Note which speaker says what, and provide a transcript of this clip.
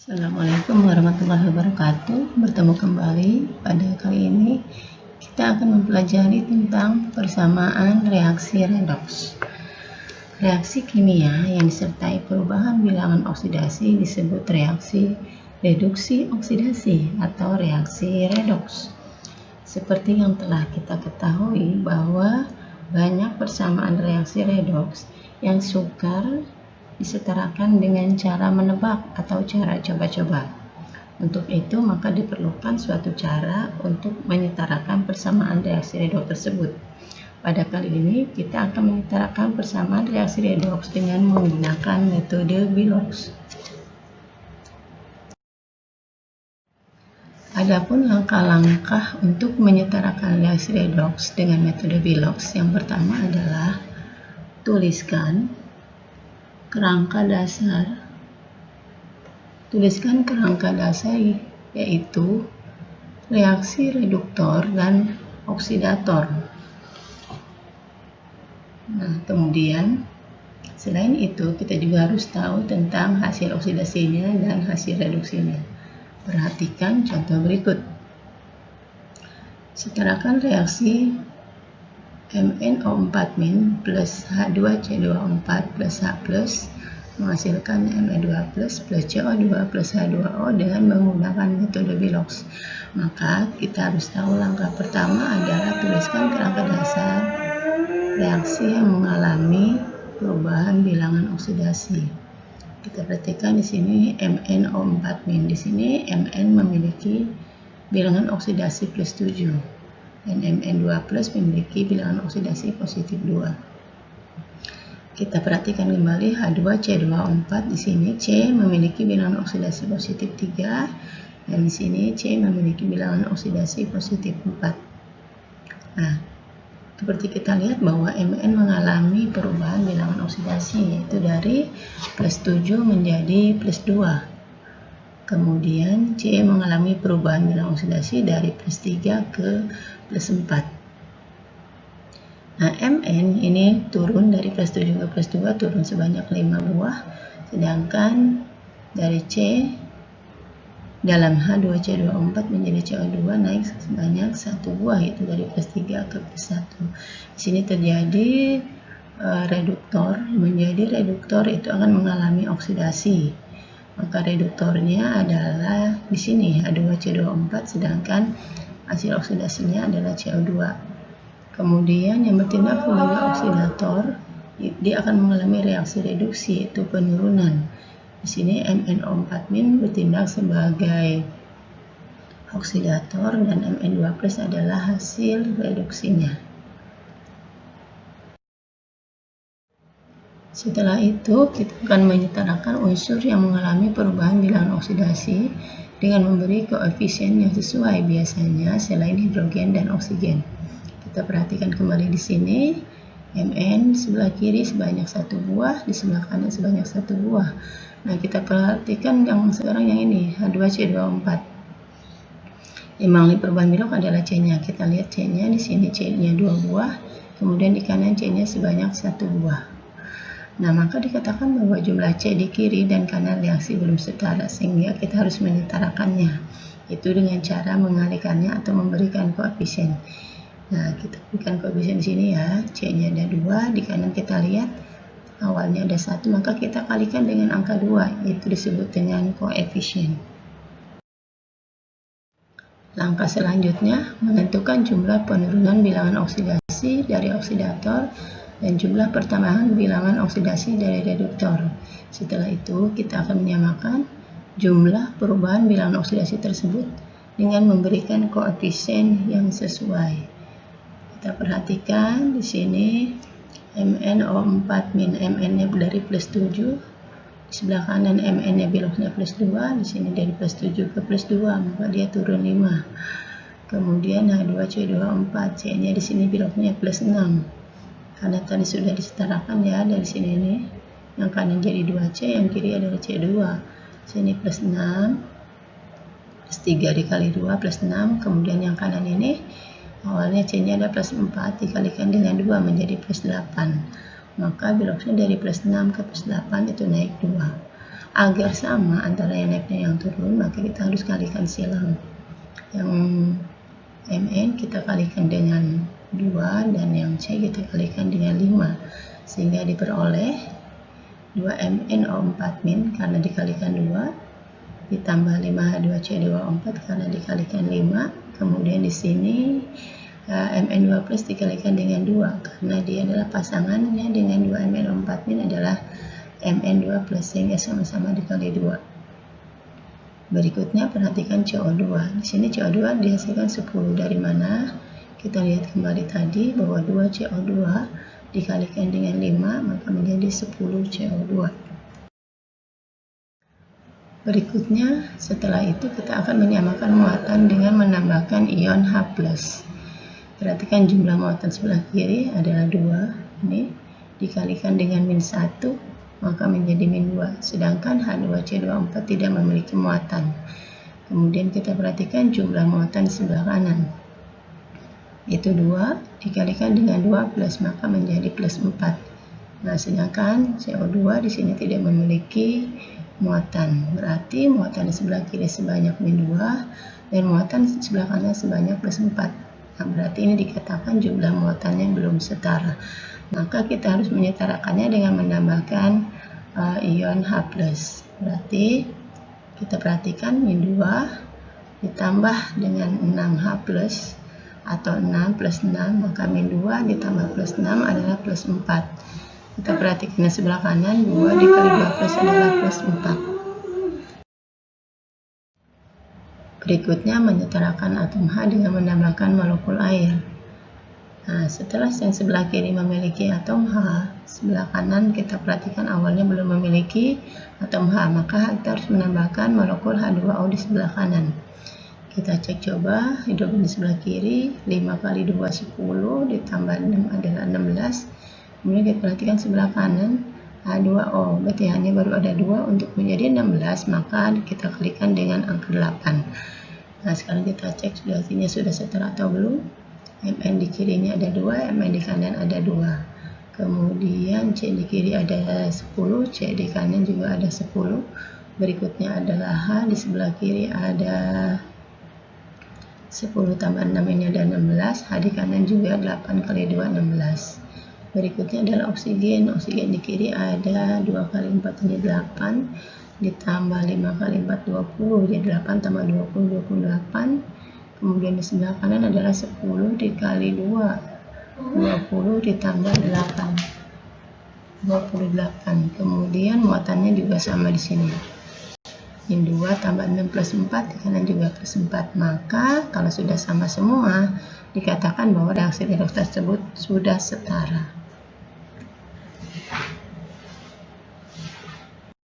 Speaker 1: Assalamualaikum warahmatullahi wabarakatuh. Bertemu kembali. Pada kali ini kita akan mempelajari tentang persamaan reaksi redoks. Reaksi kimia yang disertai perubahan bilangan oksidasi disebut reaksi reduksi oksidasi atau reaksi redoks. Seperti yang telah kita ketahui bahwa banyak persamaan reaksi redoks yang sukar disetarakan dengan cara menebak atau cara coba-coba. Untuk itu, maka diperlukan suatu cara untuk menyetarakan persamaan reaksi redoks tersebut. Pada kali ini, kita akan menyetarakan persamaan reaksi redoks dengan menggunakan metode Bilox. Adapun langkah-langkah untuk menyetarakan reaksi redoks dengan metode Bilox, yang pertama adalah tuliskan kerangka dasar. Tuliskan kerangka dasar yaitu reaksi reduktor dan oksidator. Nah, kemudian selain itu kita juga harus tahu tentang hasil oksidasinya dan hasil reduksinya. Perhatikan contoh berikut. Setarakan reaksi MnO4- plus H2CO4 plus H+ menghasilkan Me2+ plus CO2 plus H2O dengan menggunakan metode Bilox. Maka kita harus tahu langkah pertama adalah tuliskan kerangka dasar reaksi yang mengalami perubahan bilangan oksidasi. Kita perhatikan di sini MnO4-. Di sini Mn memiliki bilangan oksidasi plus 7 dan Mn2+ memiliki bilangan oksidasi positif 2. Kita perhatikan kembali H2C24. Di sini C memiliki bilangan oksidasi positif 3 dan di sini C memiliki bilangan oksidasi positif 4. Nah, seperti kita lihat bahwa Mn mengalami perubahan bilangan oksidasi yaitu dari plus 7 menjadi plus 2. Kemudian C mengalami perubahan bilangan oksidasi dari plus 3 ke plus 4. Nah, Mn ini turun dari plus 7 ke plus 2 turun sebanyak 5 buah, sedangkan dari C dalam H2C24 menjadi CO2 naik sebanyak 1 buah, yaitu dari plus 3 ke plus 1. Di sini terjadi reduktor. Menjadi reduktor itu akan mengalami oksidasi. Maka reduktornya adalah di sini H2C24, sedangkan hasil oksidasinya adalah CO2. Kemudian yang bertindak sebagai oksidator, dia akan mengalami reaksi reduksi yaitu penurunan. Di sini MnO4- bertindak sebagai oksidator dan Mn2+ adalah hasil reduksinya. Setelah itu, kita akan menyetarakan unsur yang mengalami perubahan bilangan oksidasi dengan memberi koefisien yang sesuai, biasanya selain hidrogen dan oksigen. Kita perhatikan kembali di sini, Mn sebelah kiri sebanyak 1 buah, di sebelah kanan sebanyak 1 buah. Nah, kita perhatikan yang sekarang yang ini, H2C24. Yang mengalami perubahan Bilox adalah C-nya. Kita lihat C-nya, di sini C-nya 2 buah, kemudian di kanan C-nya sebanyak 1 buah. Nah, maka dikatakan bahwa jumlah C di kiri dan kanan reaksi belum setara, sehingga kita harus menyetarakannya, itu dengan cara mengalihkannya atau memberikan koefisien. Nah, kita berikan koefisien di sini ya, C-nya ada 2, di kanan kita lihat awalnya ada 1, maka kita kalikan dengan angka 2, itu disebut dengan koefisien. Langkah selanjutnya, menentukan jumlah penurunan bilangan oksidasi dari oksidator dan jumlah pertambahan bilangan oksidasi dari reduktor. Setelah itu, kita akan menyamakan jumlah perubahan bilangan oksidasi tersebut dengan memberikan koefisien yang sesuai. Kita perhatikan di sini MnO4-, Mn-nya dari plus 7, di sebelah kanan Mn-nya Biloxnya plus 2, di sini dari plus 7 ke plus 2, maka dia turun 5. Kemudian H2C24, C-nya di sini Biloxnya plus 6. Karena tadi sudah disetarakan ya, dari sini ini yang kanan jadi 2C, yang kiri adalah C2. Sini plus 6, plus 3 dikali 2 plus 6, kemudian yang kanan ini awalnya C-nya ada plus 4, dikalikan dengan 2 menjadi plus 8. Maka Biloxnya dari plus 6 ke plus 8 itu naik 2. Agar sama antara yang naik dan yang turun, maka kita harus kalikan silang. Yang mn kita kalikan dengan 2 dan yang c kita kalikan dengan 5, sehingga diperoleh 2mn/O4 min karena dikalikan 2 ditambah 5h2c24 karena dikalikan 5. Kemudian di sini mn2 plus dikalikan dengan 2 karena dia adalah pasangannya dengan 2mn/O4 min adalah mn2 plus, sehingga sama-sama dikali 2. Berikutnya perhatikan CO2. Di sini CO2 dihasilkan 10. Dari mana? Kita lihat kembali tadi bahwa 2 CO2 dikalikan dengan 5 maka menjadi 10 CO2. Berikutnya, setelah itu kita akan menyamakan muatan dengan menambahkan ion H+. Perhatikan jumlah muatan sebelah kiri adalah 2. Ini dikalikan dengan -1 maka menjadi -2. Sedangkan H2C24 tidak memiliki muatan. Kemudian kita perhatikan jumlah muatan sebelah kanan. Itu 2 dikalikan dengan 2 plus maka menjadi +4. Nah, sedangkan CO2 di sini tidak memiliki muatan. Berarti muatan di sebelah kiri sebanyak -2 dan muatan sebelah kanan sebanyak +4. Nah, berarti ini dikatakan jumlah muatannya belum setara. Maka kita harus menyetarakannya dengan menambahkan ion H+. Berarti kita perhatikan -2 ditambah dengan 6H+, atau 6 plus 6, maka -2 ditambah +6 adalah +4. Kita perhatikan sebelah kanan, 2 dikali 2 plus adalah +4. Berikutnya menyetarakan atom H dengan menambahkan molekul air. Nah, setelah yang sebelah kiri memiliki atom H, sebelah kanan kita perhatikan awalnya belum memiliki atom H, maka kita harus menambahkan molekul H2O di sebelah kanan. Kita cek coba, hidrogen di sebelah kiri, 5 kali 2 10, ditambah 6 adalah 16. Kemudian kita perhatikan sebelah kanan, H2O, berarti hanya baru ada 2 untuk menjadi 16, maka kita kalikan dengan angka 8. Nah, sekarang kita cek hasilnya sudah setara atau belum. Mn di kirinya ada 2, Mn di kanan ada 2. Kemudian C di kiri ada 10, C di kanan juga ada 10. Berikutnya adalah H di sebelah kiri ada 10 tambah 6 ini ada 16, H di kanan juga 8 kali 2 16. Berikutnya adalah oksigen. Oksigen di kiri ada 2 kali 4 ini 8, ditambah 5 kali 4 20, jadi 8 tambah 20 28. Kemudian di sebelah kanan adalah 10 dikali 2, 20 ditambah 8, 28. Kemudian muatannya juga sama di sini. Min 2 tambah 6 plus 4, di kanan juga plus 4. Maka kalau sudah sama semua, dikatakan bahwa reaksi redoks tersebut sudah setara.